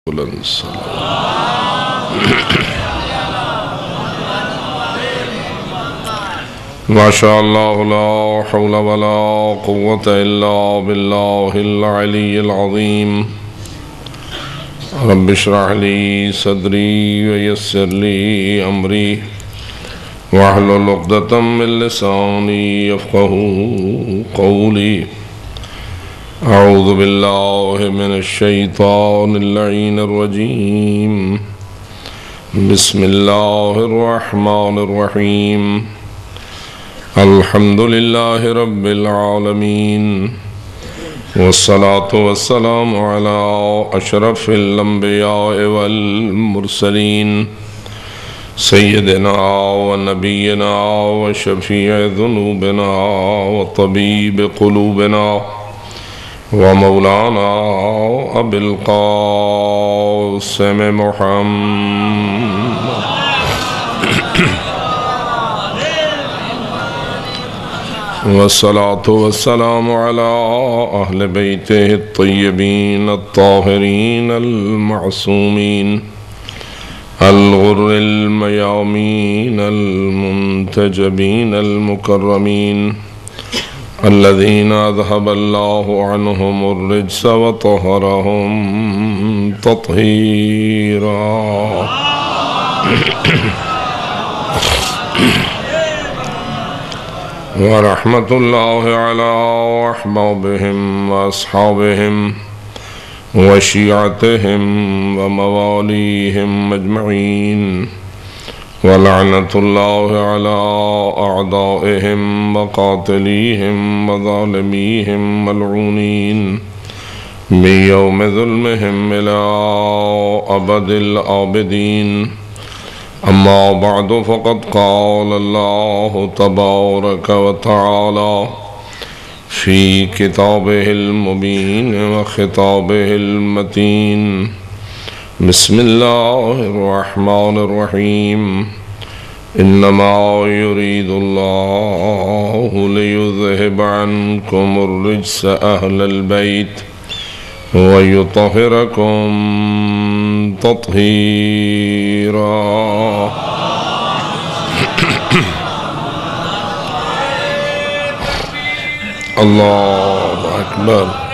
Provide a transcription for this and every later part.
بلند ما شاء الله لا حول ولا قوة إلا بالله العلي العظيم رب اشرح لي صدري ويسر لي أمري واحلل عقدة من لساني يفقهوا قولي أعوذ بالله من الشيطان اللعين الرجيم بسم الله الرحمن الرحيم الحمد لله رب العالمين والصلاة والسلام على أشرف الأنبياء والمرسلين سيدنا ونبينا وشفيع ذنوبنا وطبيب قلوبنا ومولانا أبي القاسم محمد والصلاة والسلام على أهل بيته الطيبين الطاهرين المعصومين الغر الميامين المنتجبين المكرمين الذين أذهب الله عنهم الرجس وطهرهم تطهيرا ورحمة الله على أحبابهم وأصحابهم وشيعتهم ومواليهم أجمعين ولعنة الله على أعدائهم وقاتليهم وظالميهم ملعونين من يوم ظلمهم إلى أبد الآبدين أما بعد فقد قال الله تبارك وتعالى في كتابه المبين وخطابه المتين بسم الله الرحمن الرحيم إنما يريد الله ليذهب عنكم الرجس أهل البيت ويطهركم تطهيرا الله أكبر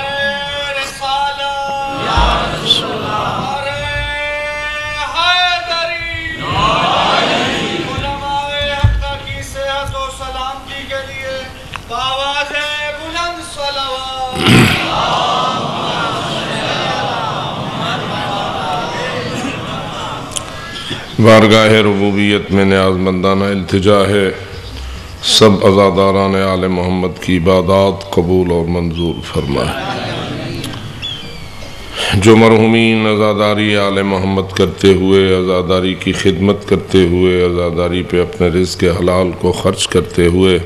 بارگاہ ربوبیت میں نیاز مندانہ التجا ہے سب عزاداران آل محمد کی عبادات قبول اور منظور فرمائے جو مرحومین عزاداری آل محمد کرتے ہوئے عزاداری کی خدمت کرتے ہوئے عزاداری پہ اپنے رزق حلال کو خرچ کرتے ہوئے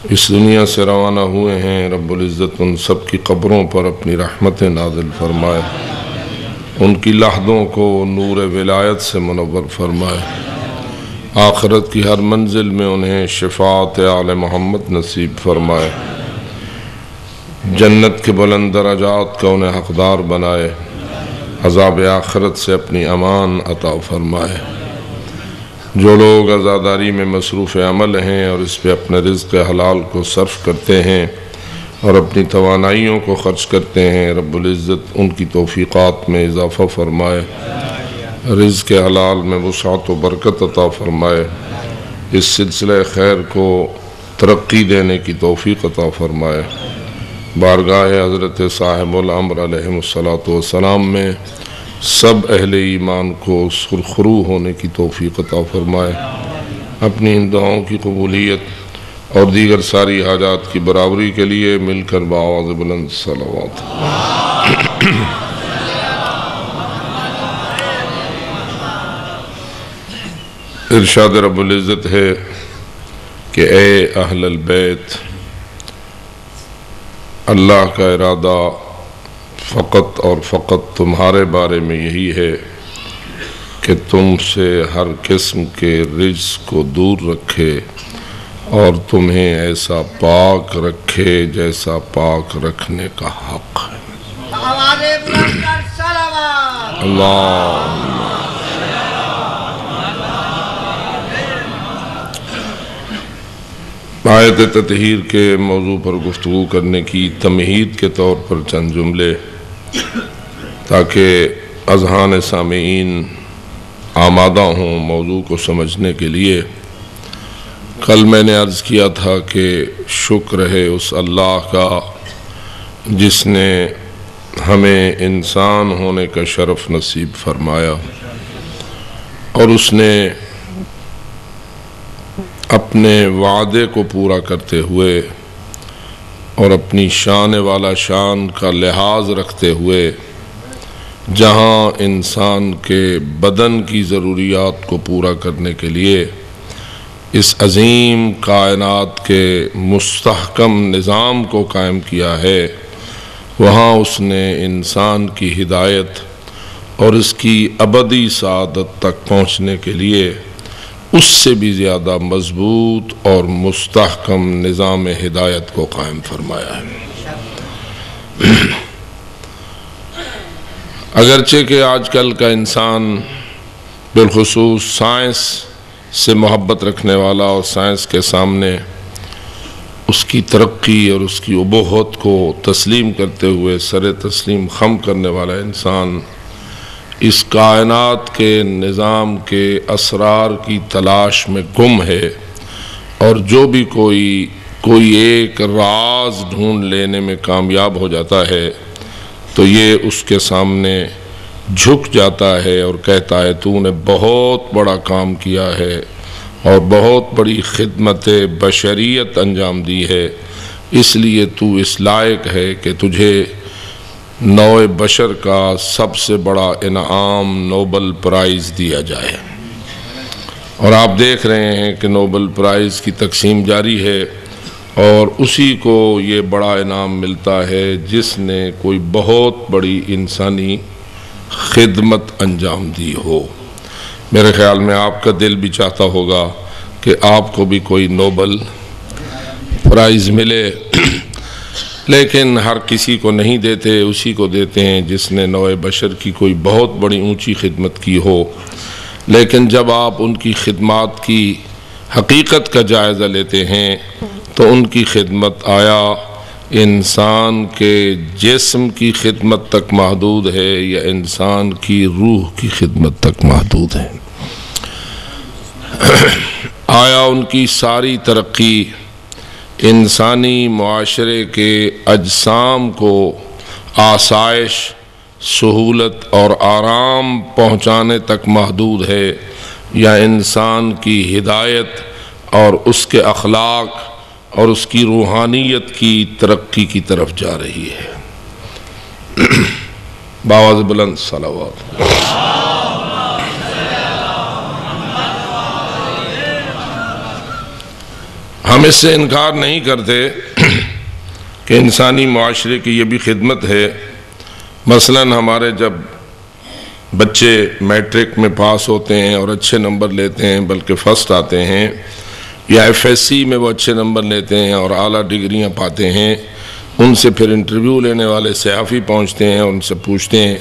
اس دنیا سے روانہ ہوئے ہیں رب العزت ان سب کی قبروں پر اپنی رحمت نازل فرمائے ان کی لحدوں کو نور ولایت سے منور فرمائے آخرت کی ہر منزل میں انہیں شفاعت آل محمد نصیب فرمائے جنت کے بلند درجات کا انہیں حقدار بنائے عذاب آخرت سے اپنی امان عطا فرمائے جو لوگ عزاداری میں مصروف عمل ہیں اور اس پہ اپنے رزق حلال کو صرف کرتے ہیں اور اپنی توانائیوں کو خرچ کرتے ہیں رب العزت ان کی توفیقات میں اضافہ فرمائے رزق حلال میں وسعت و برکت عطا فرمائے اس سلسلہ خیر کو ترقی دینے کی توفیق عطا فرمائے بارگاہ حضرت صاحب الامر علیہ السلام میں سب اہل ایمان کو سرخرو ہونے کی توفیق عطا فرمائے اپنی ان دعاؤں کی قبولیت اور دیگر ساری حاجات کی برابری کے لیے مل کر بآواز بلند صلوات ارشاد رب العزت ہے کہ اے اہل البیت اللہ کا ارادہ فقط اور فقط تمہارے بارے میں یہی ہے کہ تم سے ہر قسم کے رجس کو دور رکھے اور تمہیں ایسا پاک رکھے جیسا پاک رکھنے کا حق ہے. اللہ آیت تطہیر کے موضوع پر گفتگو کرنے کی تمہید کے طور پر چند جملے تاکہ اذہان سامعین آمادہ ہوں موضوع کو سمجھنے کے لیے۔ کل میں نے عرض کیا تھا کہ شکر ہے اس اللہ کا جس نے ہمیں انسان ہونے کا شرف نصیب فرمایا، اور اس نے اپنے وعدے کو پورا کرتے ہوئے اور اپنی شان والا شان کا لحاظ رکھتے ہوئے جہاں انسان کے بدن کی ضروریات کو پورا کرنے کے لیے اس عظیم کائنات کے مستحکم نظام کو قائم کیا ہے، وہاں اس نے انسان کی ہدایت اور اس کی ابدی سعادت تک پہنچنے کے لیے اس سے بھی زیادہ مضبوط اور مستحکم نظام ہدایت کو قائم فرمایا ہے۔ اگرچہ کہ آج کل کا انسان بالخصوص سائنس سے محبت رکھنے والا اور سائنس کے سامنے اس کی ترقی اور اس کی ابہت کو تسلیم کرتے ہوئے سر تسلیم خم کرنے والا انسان اس کائنات کے نظام کے اسرار کی تلاش میں گم ہے، اور جو بھی کوئی ایک راز ڈھونڈ لینے میں کامیاب ہو جاتا ہے تو یہ اس کے سامنے جھک جاتا ہے اور کہتا ہے تو نے بہت بڑا کام کیا ہے اور بہت بڑی خدمت بشریت انجام دی ہے، اس لیے تو اس لائق ہے کہ تجھے نوع بشر کا سب سے بڑا انعام نوبل پرائز دیا جائے۔ اور آپ دیکھ رہے ہیں کہ نوبل پرائز کی تقسیم جاری ہے، اور اسی کو یہ بڑا انعام ملتا ہے جس نے کوئی بہت بڑی انسانی خدمت انجام دی ہو۔ میرے خیال میں آپ کا دل بھی چاہتا ہوگا کہ آپ کو بھی کوئی نوبل پرائز ملے، لیکن ہر کسی کو نہیں دیتے، اسی کو دیتے ہیں جس نے نوع بشر کی کوئی بہت بڑی اونچی خدمت کی ہو۔ لیکن جب آپ ان کی خدمات کی حقیقت کا جائزہ لیتے ہیں تو ان کی خدمت آیا انسان کے جسم کی خدمت تک محدود ہے یا انسان کی روح کی خدمت تک محدود ہے؟ آیا ان کی ساری ترقی انسانی معاشرے کے اجسام کو آسائش، سہولت اور آرام پہنچانے تک محدود ہے، یا انسان کی ہدایت اور اس کے اخلاق اور اس کی روحانیت کی ترقی کی طرف جا رہی ہے؟ باواز بلند صلوات۔ ہم اس سے انکار نہیں کرتے کہ انسانی معاشرے کی یہ بھی خدمت ہے۔ مثلاً ہمارے جب بچے میٹرک میں پاس ہوتے ہیں اور اچھے نمبر لیتے ہیں، بلکہ فرسٹ آتے ہیں، یا ایف ایس سی میں وہ اچھے نمبر لیتے ہیں اور اعلیٰ ڈگریاں پاتے ہیں، ان سے پھر انٹرویو لینے والے صحافی پہنچتے ہیں، ان سے پوچھتے ہیں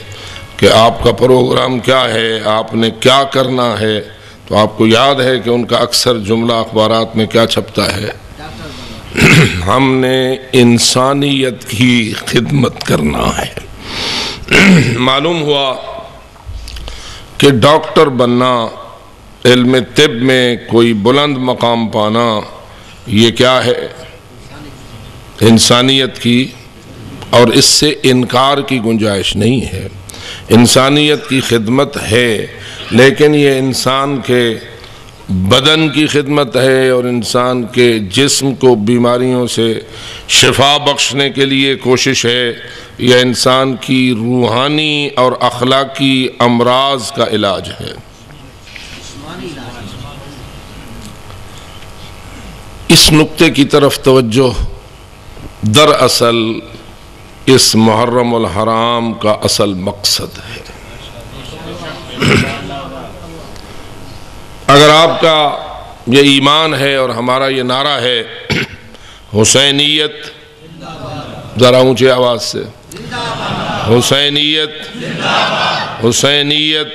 کہ آپ کا پروگرام کیا ہے، آپ نے کیا کرنا ہے؟ تو آپ کو یاد ہے کہ ان کا اکثر جملہ اخبارات میں کیا چھپتا ہے؟ ہم نے انسانیت کی خدمت کرنا ہے۔ معلوم ہوا کہ ڈاکٹر بننا، علم طب میں کوئی بلند مقام پانا، یہ کیا ہے؟ انسانیت کی، اور اس سے انکار کی گنجائش نہیں ہے۔ انسانیت کی خدمت ہے، لیکن یہ انسان کے بدن کی خدمت ہے اور انسان کے جسم کو بیماریوں سے شفا بخشنے کے لیے کوشش ہے، یا انسان کی روحانی اور اخلاقی امراض کا علاج ہے۔ اس نقطے کی طرف توجہ دراصل اس محرم الحرام کا اصل مقصد ہے۔ اگر آپ کا یہ ایمان ہے اور ہمارا یہ نعرہ ہے حسینیت، ذرا اونچی آواز سے، حسینیت حسینیت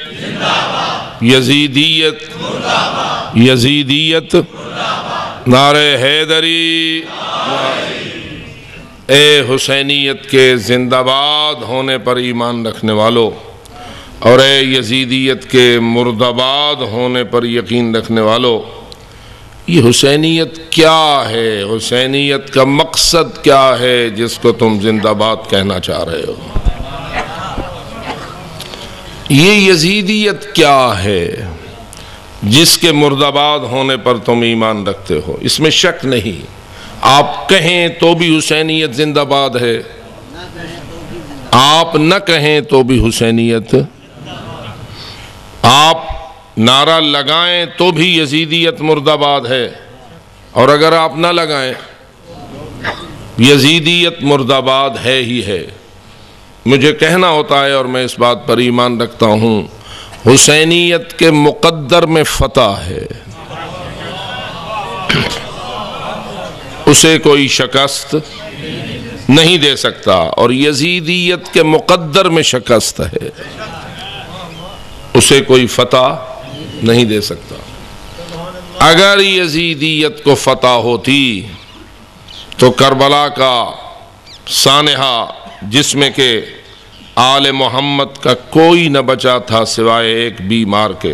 یزیدیت یزیدیت نعرہ حیدری اے حسینیت کے زندہ باد ہونے پر ایمان رکھنے والو اور اے یزیدیت کے مردباد ہونے پر یقین رکھنے والو، یہ حسینیت کیا ہے؟ حسینیت کا مقصد کیا ہے جس کو تم زندہ باد کہنا چاہ رہے ہو؟ یہ یزیدیت کیا ہے جس کے مردباد ہونے پر تم ایمان رکھتے ہو؟ اس میں شک نہیں، آپ کہیں تو بھی حسینیت زندہ باد ہے، آپ نہ کہیں تو بھی حسینیت، آپ نعرہ لگائیں تو بھی یزیدیت مردباد ہے، اور اگر آپ نہ لگائیں یزیدیت مردباد ہے ہی ہے۔ مجھے کہنا ہوتا ہے اور میں اس بات پر ایمان رکھتا ہوں، حسینیت کے مقدر میں فتح ہے، اسے کوئی شکست نہیں دے سکتا، اور یزیدیت کے مقدر میں شکست ہے، اسے کوئی فتح نہیں دے سکتا۔ اگر یزیدیت کو فتح ہوتی تو کربلا کا سانحہ جس میں کہ آل محمد کا کوئی نہ بچا تھا سوائے ایک بیمار کے،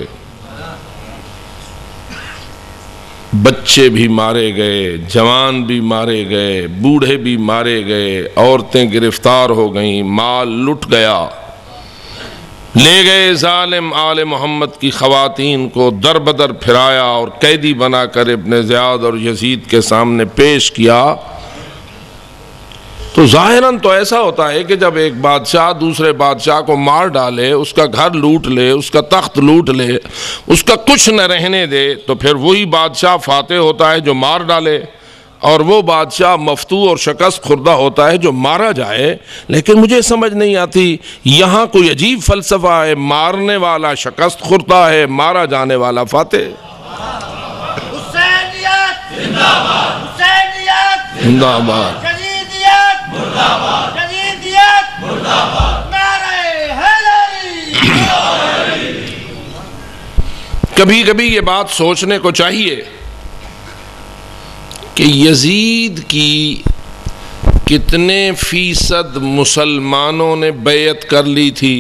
بچے بھی مارے گئے، جوان بھی مارے گئے، بوڑھے بھی مارے گئے، عورتیں گرفتار ہو گئیں، مال لٹ گیا، لے گئے ظالم آل محمد کی خواتین کو در بدر پھرایا اور قیدی بنا کر ابن زیاد اور یزید کے سامنے پیش کیا۔ تو ظاہراً تو ایسا ہوتا ہے کہ جب ایک بادشاہ دوسرے بادشاہ کو مار ڈالے، اس کا گھر لوٹ لے، اس کا تخت لوٹ لے، اس کا کچھ نہ رہنے دے، تو پھر وہی بادشاہ فاتح ہوتا ہے جو مار ڈالے، اور وہ بادشاہ مفتوح اور شکست خوردہ ہوتا ہے جو مارا جائے۔ لیکن مجھے سمجھ نہیں آتی، یہاں کوئی عجیب فلسفہ ہے، مارنے والا شکست خوردہ ہے، مارا جانے والا فاتح۔ حسینیت زندہ باد، حسینیت زندہ باد، یزیدیت مردہ باد، یزیدیت مردہ باد، نعرہ حیدری۔ کبھی کبھی یہ بات سوچنے کو چاہیے کہ یزید کی کتنے فیصد مسلمانوں نے بیعت کر لی تھی؟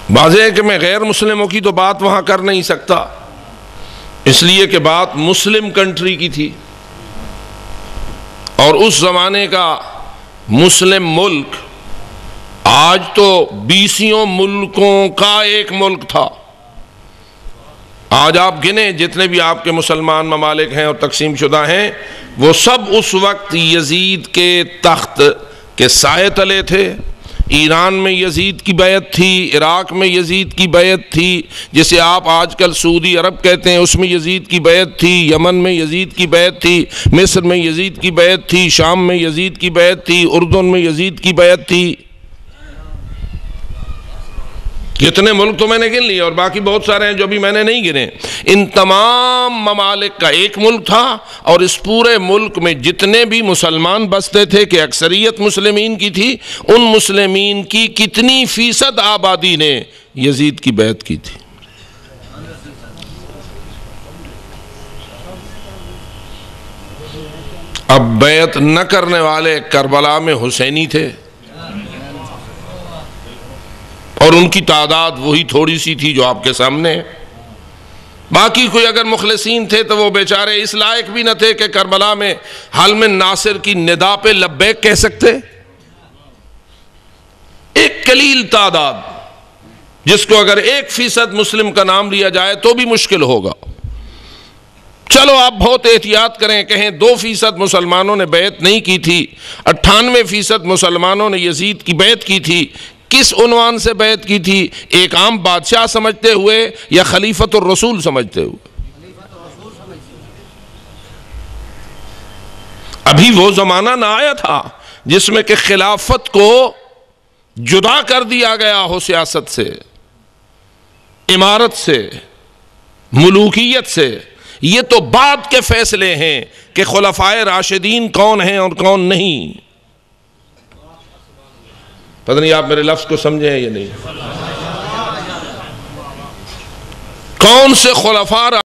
واضح ہے کہ میں غیر مسلموں کی تو بات وہاں کر نہیں سکتا، اس لیے کہ بات مسلم کنٹری کی تھی، اور اس زمانے کا مسلم ملک آج تو 20 ملکوں کا ایک ملک تھا۔ آج آپ گنیں جتنے بھی آپ کے مسلمان ممالک ہیں اور تقسیم شدہ ہیں، وہ سب اس وقت یزید کے تخت کے سائے تلے تھے۔ ایران میں یزید کی بیعت تھی، عراق میں یزید کی بیعت تھی، جسے آپ آج کل سعودی عرب کہتے ہیں، اس میں یزید کی بیعت تھی، یمن میں یزید کی بیعت تھی، مصر میں یزید کی بیعت تھی، شام میں یزید کی بیعت تھی، اردن میں یزید کی بیعت تھی۔ کتنے ملک تو میں نے گن لیے، اور باقی بہت سارے ہیں جو بھی میں نے نہیں گنے۔ ان تمام ممالک کا ایک ملک تھا، اور اس پورے ملک میں جتنے بھی مسلمان بستے تھے کہ اکثریت مسلمین کی تھی، ان مسلمین کی کتنی فیصد آبادی نے یزید کی بیعت کی تھی؟ اب بیعت نہ کرنے والے کربلا میں حسینی تھے، اور ان کی تعداد وہی تھوڑی سی تھی جو آپ کے سامنے ہے۔ باقی کوئی اگر مخلصین تھے تو وہ بیچارے اس لائق بھی نہ تھے کہ کربلا میں حلم ناصر کی ندا پہ لبیک کہہ سکتے۔ ایک قلیل تعداد جس کو اگر 1% مسلم کا نام لیا جائے تو بھی مشکل ہوگا۔ چلو آپ بہت احتیاط کریں، کہیں 2% مسلمانوں نے بیعت نہیں کی تھی، 98% مسلمانوں نے یزید کی بیعت کی تھی۔ کس عنوان سے بیعت کی تھی؟ ایک عام بادشاہ سمجھتے ہوئے یا خلیفۃ الرسول سمجھتے ہوئے؟ ابھی وہ زمانہ نہ آیا تھا جس میں کہ خلافت کو جدا کر دیا گیا ہو سیاست سے، امارت سے، ملوکیت سے۔ یہ تو بعد کے فیصلے ہیں کہ خلفائے راشدین کون ہیں اور کون نہیں۔ پتہ نہیں آپ میرے لفظ کو سمجھے ہیں یا نہیں؟ کون سے خلفاء